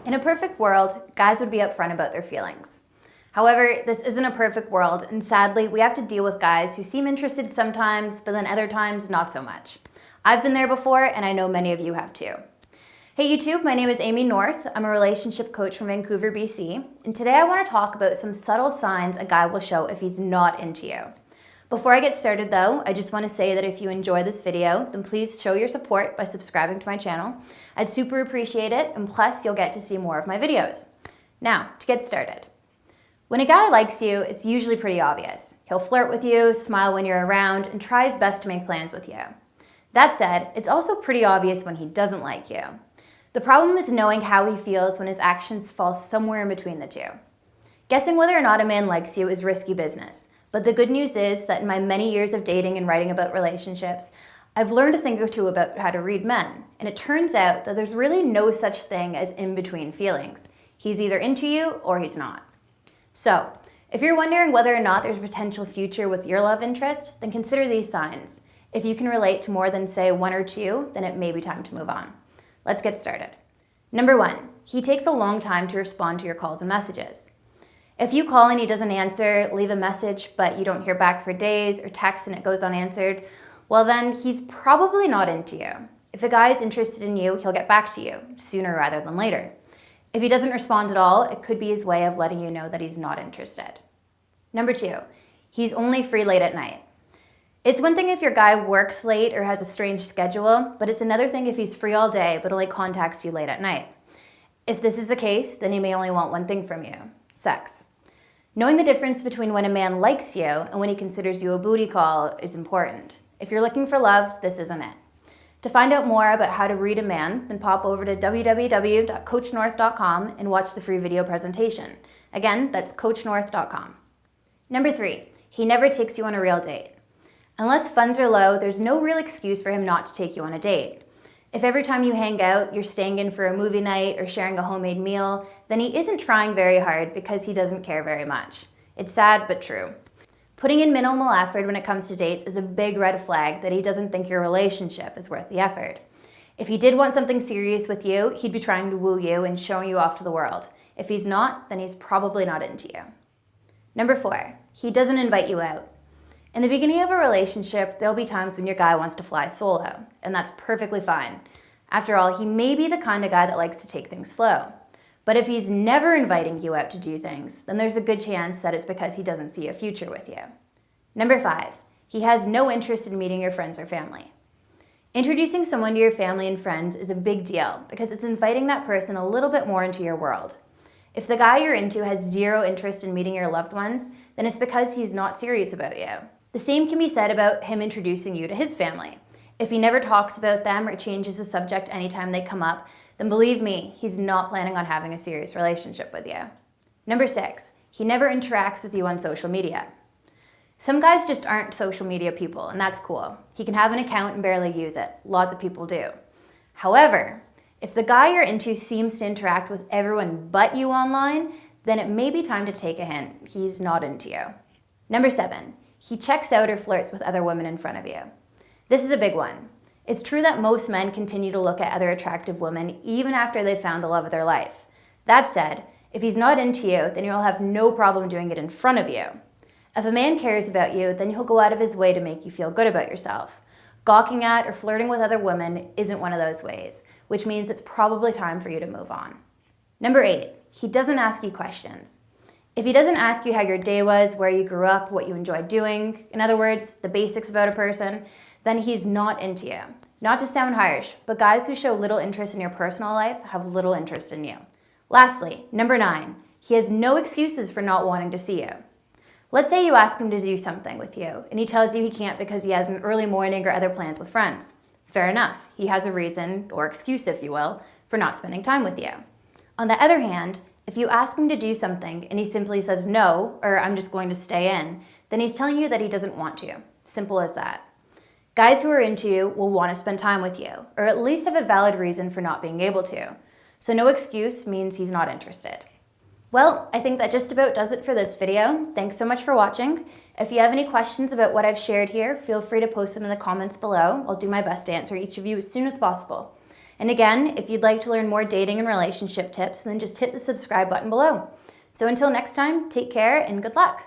In a perfect world, guys would be upfront about their feelings. However, this isn't a perfect world, and sadly, we have to deal with guys who seem interested sometimes, but then other times, not so much. I've been there before, and I know many of you have too. Hey YouTube, my name is Amy North. I'm a relationship coach from Vancouver, BC, and today I want to talk about some subtle signs a guy will show if he's not into you. Before I get started though, I just want to say that if you enjoy this video, then please show your support by subscribing to my channel. I'd super appreciate it, and plus you'll get to see more of my videos. Now, to get started. When a guy likes you, it's usually pretty obvious. He'll flirt with you, smile when you're around, and try his best to make plans with you. That said, it's also pretty obvious when he doesn't like you. The problem is knowing how he feels when his actions fall somewhere in between the two. Guessing whether or not a man likes you is risky business. But the good news is that in my many years of dating and writing about relationships, I've learned a thing or two about how to read men. And it turns out that there's really no such thing as in-between feelings. He's either into you or he's not. So, if you're wondering whether or not there's a potential future with your love interest, then consider these signs. If you can relate to more than, say, one or two, then it may be time to move on. Let's get started. Number 1, he takes a long time to respond to your calls and messages. If you call and he doesn't answer, leave a message but you don't hear back for days, or text and it goes unanswered, well then he's probably not into you. If a guy is interested in you, he'll get back to you, sooner rather than later. If he doesn't respond at all, it could be his way of letting you know that he's not interested. Number 2, he's only free late at night. It's one thing if your guy works late or has a strange schedule, but it's another thing if he's free all day but only contacts you late at night. If this is the case, then he may only want one thing from you: sex. Knowing the difference between when a man likes you and when he considers you a booty call is important. If you're looking for love, this isn't it. To find out more about how to read a man, then pop over to www.coachnorth.com and watch the free video presentation. Again, that's coachnorth.com. Number 3, he never takes you on a real date. Unless funds are low, there's no real excuse for him not to take you on a date. If every time you hang out, you're staying in for a movie night or sharing a homemade meal, then he isn't trying very hard because he doesn't care very much. It's sad but true. Putting in minimal effort when it comes to dates is a big red flag that he doesn't think your relationship is worth the effort. If he did want something serious with you, he'd be trying to woo you and showing you off to the world. If he's not, then he's probably not into you. Number 4, he doesn't invite you out. In the beginning of a relationship, there'll be times when your guy wants to fly solo, and that's perfectly fine. After all, he may be the kind of guy that likes to take things slow. But if he's never inviting you out to do things, then there's a good chance that it's because he doesn't see a future with you. Number 5, he has no interest in meeting your friends or family. Introducing someone to your family and friends is a big deal because it's inviting that person a little bit more into your world. If the guy you're into has zero interest in meeting your loved ones, then it's because he's not serious about you. The same can be said about him introducing you to his family. If he never talks about them or changes the subject anytime they come up, then believe me, he's not planning on having a serious relationship with you. Number 6, he never interacts with you on social media. Some guys just aren't social media people, and that's cool. He can have an account and barely use it. Lots of people do. However, if the guy you're into seems to interact with everyone but you online, then it may be time to take a hint. He's not into you. Number 7, he checks out or flirts with other women in front of you. This is a big one. It's true that most men continue to look at other attractive women even after they've found the love of their life. That said, if he's not into you, then you'll have no problem doing it in front of you. If a man cares about you, then he'll go out of his way to make you feel good about yourself. Gawking at or flirting with other women isn't one of those ways, which means it's probably time for you to move on. Number 8, he doesn't ask you questions. If he doesn't ask you how your day was, where you grew up, what you enjoyed doing, in other words, the basics about a person, then he's not into you. Not to sound harsh, but guys who show little interest in your personal life have little interest in you. Lastly, number 9, he has no excuses for not wanting to see you. Let's say you ask him to do something with you, and he tells you he can't because he has an early morning or other plans with friends. Fair enough, he has a reason, or excuse if you will, for not spending time with you. On the other hand, if you ask him to do something and he simply says no, or I'm just going to stay in, then he's telling you that he doesn't want to. Simple as that. Guys who are into you will want to spend time with you, or at least have a valid reason for not being able to. So no excuse means he's not interested. Well, I think that just about does it for this video. Thanks so much for watching. If you have any questions about what I've shared here, feel free to post them in the comments below. I'll do my best to answer each of you as soon as possible. And again, if you'd like to learn more dating and relationship tips, then just hit the subscribe button below. So until next time, take care and good luck.